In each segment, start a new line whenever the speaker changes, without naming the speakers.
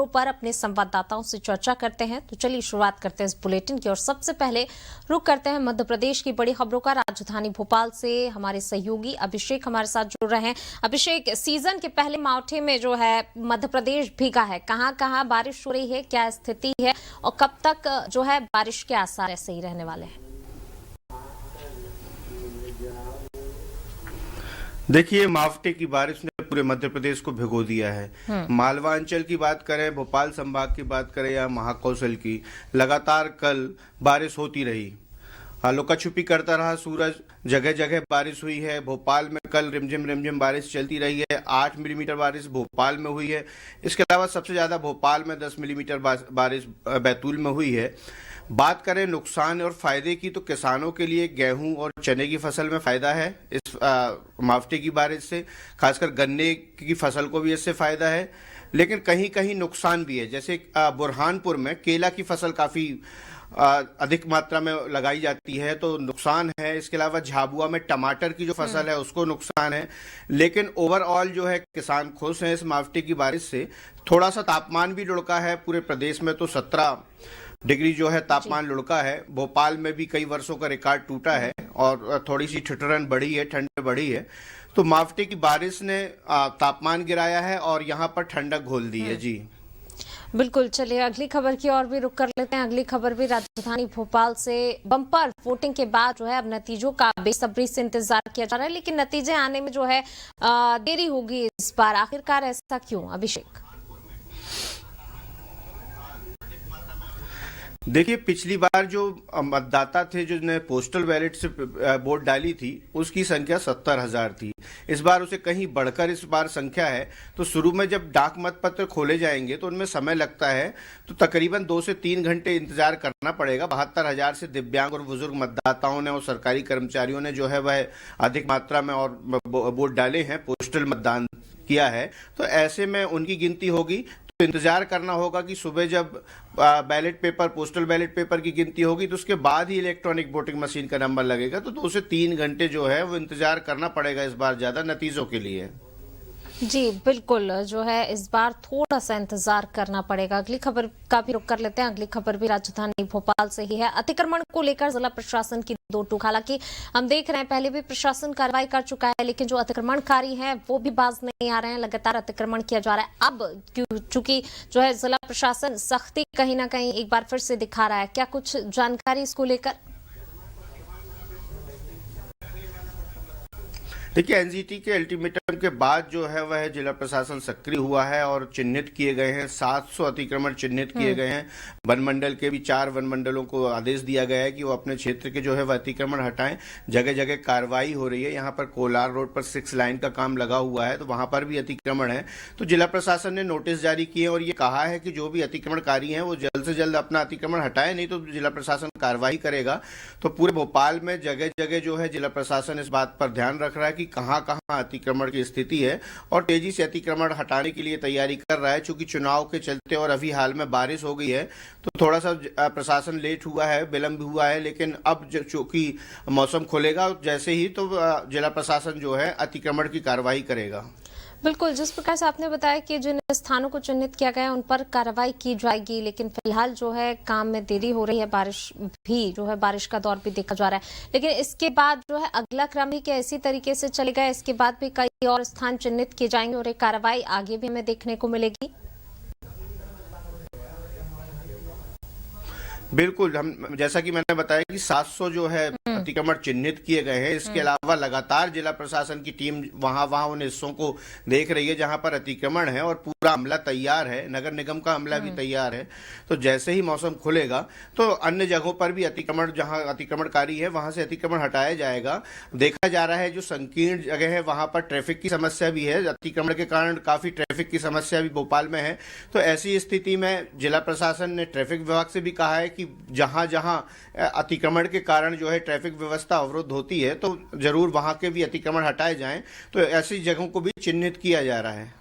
खबरों पर अपने संवाददाताओं से चर्चा करते हैं। तो चलिए शुरुआत करते हैं इस बुलेटिन की और सबसे पहले रुक करते हैं मध्य प्रदेश की बड़ी खबरों का। राजधानी भोपाल से हमारे सहयोगी अभिषेक हमारे साथ जुड़ रहे हैं। अभिषेक, सीजन के पहले मावठे में जो है मध्य प्रदेश भीगा है, कहाँ कहाँ बारिश हो रही है, क्या स्थिति है और कब तक जो है बारिश के आसार ऐसे ही रहने वाले हैं?
देखिए, मावठे की बारिश ने पूरे मध्य प्रदेश को भिगो दिया है। मालवांचल की बात करें, भोपाल संभाग की बात करें या महाकौशल की, लगातार कल बारिश होती रही। लुका छुपी करता रहा सूरज, जगह जगह बारिश हुई है। भोपाल में कल रिमझिम बारिश चलती रही है। 8 मिलीमीटर बारिश भोपाल में हुई है। इसके अलावा सबसे ज्यादा भोपाल में 10 मिलीमीटर बारिश बैतूल में हुई है। बात करें नुकसान और फायदे की, तो किसानों के लिए गेहूं और चने की फसल में फायदा है इस मावठे की बारिश से। खासकर गन्ने की फसल को भी इससे फायदा है, लेकिन कहीं कहीं नुकसान भी है। जैसे बुरहानपुर में केला की फसल काफी अधिक मात्रा में लगाई जाती है, तो नुकसान है। इसके अलावा झाबुआ में टमाटर की जो फसल है उसको नुकसान है। लेकिन ओवरऑल जो है किसान खुश हैं इस मावठे की बारिश से। थोड़ा सा तापमान भी लुढ़का है पूरे प्रदेश में, तो 17 डिग्री जो है तापमान लुढ़का है। भोपाल में भी कई वर्षों का रिकॉर्ड टूटा है और थोड़ी सी ठिठुरन बढ़ी है, ठंड बढ़ी है। तो मावठे की बारिश ने तापमान गिराया है और यहाँ पर ठंडक घोल दी है। जी
बिल्कुल, चलिए अगली खबर की ओर भी रुक कर लेते हैं। अगली खबर भी राजधानी भोपाल से। बम्पर वोटिंग के बाद जो है अब नतीजों का बेसब्री से इंतजार किया जा रहा है, लेकिन नतीजे आने में जो है देरी होगी इस बार। आखिरकार ऐसा क्यों, अभिषेक?
देखिए, पिछली बार जो मतदाता थे जिन्होंने पोस्टल बैलेट से वोट डाली थी, उसकी संख्या 70,000 थी। इस बार उसे कहीं बढ़कर इस बार संख्या है। तो शुरू में जब डाक मत पत्र खोले जाएंगे तो उनमें समय लगता है, तो तकरीबन 2 से 3 घंटे इंतजार करना पड़ेगा। 72,000 से दिव्यांग और बुजुर्ग मतदाताओं ने और सरकारी कर्मचारियों ने जो है वह अधिक मात्रा में और वोट डाले हैं, पोस्टल मतदान किया है। तो ऐसे में उनकी गिनती होगी, तो इंतजार करना होगा कि सुबह जब ballot paper, postal ballot paper की गिनती होगी तो उसके बाद ही इलेक्ट्रॉनिक वोटिंग मशीन का नंबर लगेगा। तो 2 से 3 घंटे जो है वो इंतजार करना पड़ेगा इस बार ज्यादा नतीजों के लिए।
जी बिल्कुल, जो है इस बार थोड़ा सा इंतजार करना पड़ेगा। अगली खबर का भी रुख कर लेते हैं। अगली खबर भी राजधानी भोपाल से ही है। अतिक्रमण को लेकर जिला प्रशासन की दो टूक। हालांकि हम देख रहे हैं पहले भी प्रशासन कार्रवाई कर चुका है, लेकिन जो अतिक्रमणकारी हैं वो भी बाज नहीं आ रहे हैं। लगातार अतिक्रमण किया जा रहा है। अब चूंकि जो है जिला प्रशासन सख्ती कहीं ना कहीं एक बार फिर से दिखा रहा है, क्या कुछ जानकारी इसको लेकर?
देखिए, एनजीटी के अल्टीमेटम के बाद जो है वह जिला प्रशासन सक्रिय हुआ है और चिन्हित किए गए हैं। 700 अतिक्रमण चिन्हित किए गए हैं। वन मंडल के भी 4 वन मंडलों को आदेश दिया गया है कि वो अपने क्षेत्र के जो है वह अतिक्रमण हटाएं। जगह जगह कार्रवाई हो रही है। यहाँ पर कोलार रोड पर 6 लाइन का काम लगा हुआ है, तो वहां पर भी अतिक्रमण है। तो जिला प्रशासन ने नोटिस जारी किए और ये कहा है कि जो भी अतिक्रमणकारी हैं वो जल्द से जल्द अपना अतिक्रमण हटाए, नहीं तो जिला प्रशासन कार्रवाई करेगा। तो पूरे भोपाल में जगह जगह जो है जिला प्रशासन इस बात पर ध्यान रख रहा है कि कहां कहां अतिक्रमण की स्थिति है और तेजी से अतिक्रमण हटाने के लिए तैयारी कर रहा है। चूंकि चुनाव के चलते और अभी हाल में बारिश हो गई है, तो थोड़ा सा प्रशासन लेट हुआ है, विलंब हुआ है। लेकिन अब चूंकि मौसम खुलेगा जैसे ही, तो जिला प्रशासन जो है अतिक्रमण की कार्रवाई करेगा।
बिल्कुल, जिस प्रकार से आपने बताया कि जिन स्थानों को चिन्हित किया गया है उन पर कार्रवाई की जाएगी, लेकिन फिलहाल जो है काम में देरी हो रही है। बारिश भी जो है, बारिश का दौर भी देखा जा रहा है, लेकिन इसके बाद जो है अगला क्रम ही क्या इसी तरीके से चलेगा? इसके बाद भी कई और स्थान चिन्हित किए जाएंगे और एक कार्रवाई आगे भी हमें देखने को मिलेगी?
बिल्कुल, हम जैसा कि मैंने बताया कि 700 जो है अतिक्रमण चिन्हित किए गए हैं। इसके अलावा लगातार जिला प्रशासन की टीम वहां उन हिस्सों को देख रही है जहां पर अतिक्रमण है और पूरा अमला तैयार है। नगर निगम का अमला भी तैयार है। तो जैसे ही मौसम खुलेगा तो अन्य जगहों पर भी अतिक्रमण, जहां अतिक्रमणकारी है वहां से अतिक्रमण हटाया जाएगा। देखा जा रहा है जो संकीर्ण जगह है वहां पर ट्रैफिक की समस्या भी है। अतिक्रमण के कारण काफी ट्रैफिक की समस्या भी भोपाल में है। तो ऐसी स्थिति में जिला प्रशासन ने ट्रैफिक विभाग से भी कहा है कि जहां जहां अतिक्रमण के कारण जो है ट्रैफिक व्यवस्था अवरुद्ध होती है, तो जरूर वहां के भी अतिक्रमण हटाए जाएं। तो ऐसी जगहों को भी चिन्हित किया जा रहा है।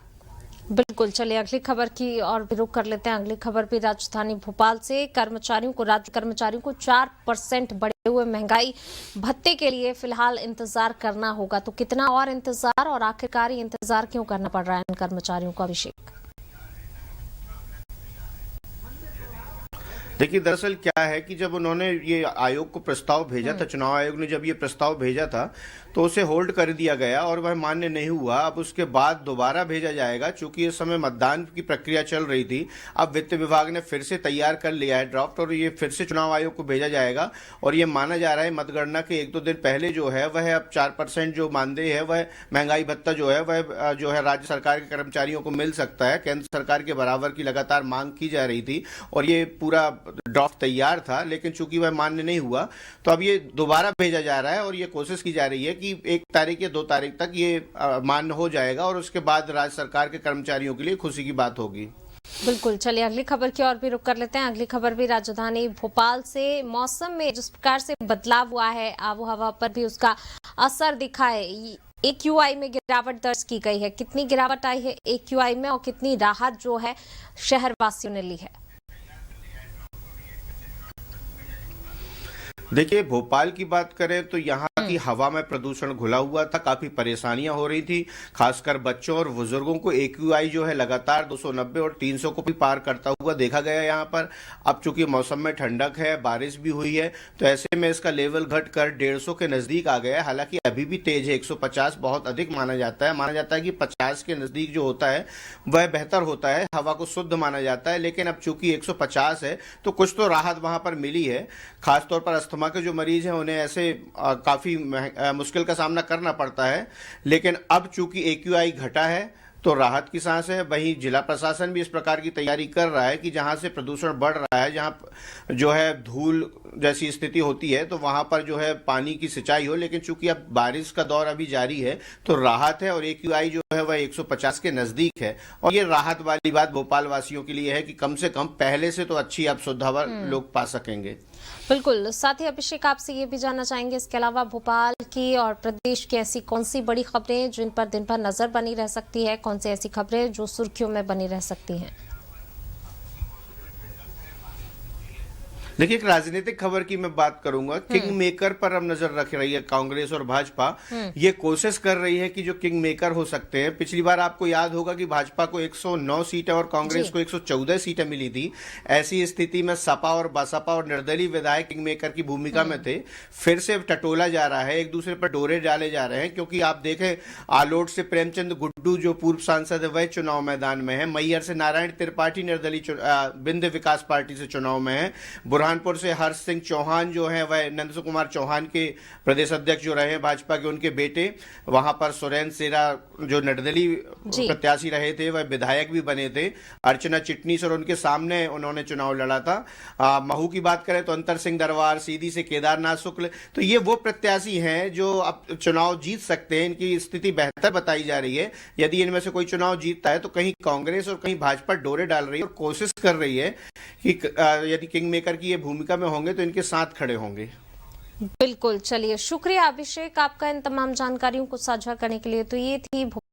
बिल्कुल, चलिए अगली खबर की और भी रुख कर लेते हैं। अगली खबर भी राजधानी भोपाल से। राज्य कर्मचारियों को 4% बढ़े हुए महंगाई भत्ते के लिए फिलहाल इंतजार करना होगा। तो कितना और इंतजार, और आखिरकार इंतजार क्यों करना पड़ रहा है इन कर्मचारियों को, अभिषेक?
देखिए, दरअसल क्या है कि जब उन्होंने ये आयोग को प्रस्ताव भेजा था, चुनाव आयोग ने जब ये प्रस्ताव भेजा था, तो उसे होल्ड कर दिया गया और वह मान्य नहीं हुआ। अब उसके बाद दोबारा भेजा जाएगा, चूंकि इस समय मतदान की प्रक्रिया चल रही थी। अब वित्त विभाग ने फिर से तैयार कर लिया है ड्राफ्ट और ये फिर से चुनाव आयोग को भेजा जाएगा। और ये माना जा रहा है मतगणना के 1-2 दिन पहले जो है वह अब 4% जो मानदेय है, वह महंगाई भत्ता जो है वह जो है राज्य सरकार के कर्मचारियों को मिल सकता है। केंद्र सरकार के बराबर की लगातार मांग की जा रही थी और ये पूरा ड्राफ्ट तैयार था, लेकिन चूंकि वह मान्य नहीं हुआ तो अब ये दोबारा भेजा जा रहा है और ये कोशिश की जा रही है कि 1 तारीख या 2 तारीख तक ये मान्य हो जाएगा और उसके बाद राज्य सरकार के कर्मचारियों के लिए खुशी की बात होगी।
बिल्कुल, चलिए अगली खबर की ओर भी रुख कर लेते हैं। अगली खबर भी राजधानी भोपाल से। मौसम में जिस प्रकार से बदलाव हुआ है, आबो हवा पर भी उसका असर दिखा है। AQI में गिरावट दर्ज की गई है। कितनी गिरावट आई है AQI में और कितनी राहत जो है शहरवासियों ने ली है?
देखिए, भोपाल की बात करें तो यहाँ की हवा में प्रदूषण घुला हुआ था, काफी परेशानियां हो रही थी। खासकर बच्चों और बुजुर्गों को AQI जो है लगातार 290 और 300 को भी पार करता हुआ देखा गया यहाँ पर। अब चूंकि मौसम में ठंडक है, बारिश भी हुई है, तो ऐसे में इसका लेवल घटकर 150 के नजदीक आ गया है। हालांकि अभी भी तेज है, 150 बहुत अधिक माना जाता है। माना जाता है कि 50 के नजदीक जो होता है वह बेहतर होता है, हवा को शुद्ध माना जाता है। लेकिन अब चूंकि 150 है तो कुछ तो राहत वहां पर मिली है। खासतौर पर अस्थमा के जो मरीज हैं उन्हें ऐसे काफी मुश्किल का सामना करना पड़ता है। लेकिन अब चूंकि AQI घटा है तो राहत की सांस है। वहीं जिला प्रशासन भी इस प्रकार की तैयारी कर रहा है कि जहां से प्रदूषण बढ़ रहा है, जहां जो है धूल जैसी स्थिति होती है, तो वहां पर जो है पानी की सिंचाई हो। लेकिन चूंकि अब बारिश का दौर अभी जारी है तो राहत है और AQI जो है वह 150 के नजदीक है। और ये राहत वाली बात भोपाल वासियों के लिए है कि कम से कम पहले से तो अच्छी अब शुद्ध हवा लोग पा सकेंगे।
बिल्कुल। साथ ही अभिषेक, आपसे ये भी जानना चाहेंगे, इसके अलावा भोपाल की और प्रदेश की ऐसी कौन सी बड़ी खबरें जिन पर दिन भर नजर बनी रह सकती है? कौन सी ऐसी खबरें जो सुर्खियों में बनी रह सकती हैं?
देखिए, एक राजनीतिक खबर की मैं बात करूंगा। किंग मेकर पर अब नजर रख रही है कांग्रेस और भाजपा। ये कोशिश कर रही है कि जो किंग मेकर हो सकते हैं, पिछली बार आपको याद होगा कि भाजपा को 109 सीटें और कांग्रेस को 114 सीटें मिली थी। ऐसी स्थिति में सपा और बसपा और निर्दलीय विधायक किंग मेकर की भूमिका में थे। फिर से टटोला जा रहा है, एक दूसरे पर डोरे डाले जा रहे हैं। क्योंकि आप देखें, आलोट से प्रेमचंद गुड्डू जो पूर्व सांसद है वह चुनाव मैदान में है। मैहर से नारायण त्रिपाठी निर्दलीय विंध्य विकास पार्टी से चुनाव में है। बुरहानपुर से हर्ष सिंह चौहान जो है वह नंद कुमार चौहान के प्रदेश अध्यक्ष जो रहे हैं भाजपा के, उनके बेटे। वहां पर सुरेंद्र सेरा जो निर्दलीय प्रत्याशी रहे थे वह विधायक भी बने थे। अर्चना चिटनीस और उनके सामने उन्होंने चुनाव लड़ा था। महू की बात करें तो अंतर सिंह दरबार, सीधी से केदारनाथ शुक्ल। तो ये वो प्रत्याशी हैं जो अब चुनाव जीत सकते हैं। इनकी स्थिति बेहतर बताई जा रही है। यदि इनमें से कोई चुनाव जीतता है तो कहीं कांग्रेस और कहीं भाजपा डोरे डाल रही है और कोशिश कर रही है कि यदि किंग मेकर की ये भूमिका में होंगे तो इनके साथ खड़े होंगे।
बिल्कुल, चलिए शुक्रिया अभिषेक आपका इन तमाम जानकारियों को साझा करने के लिए। तो ये थी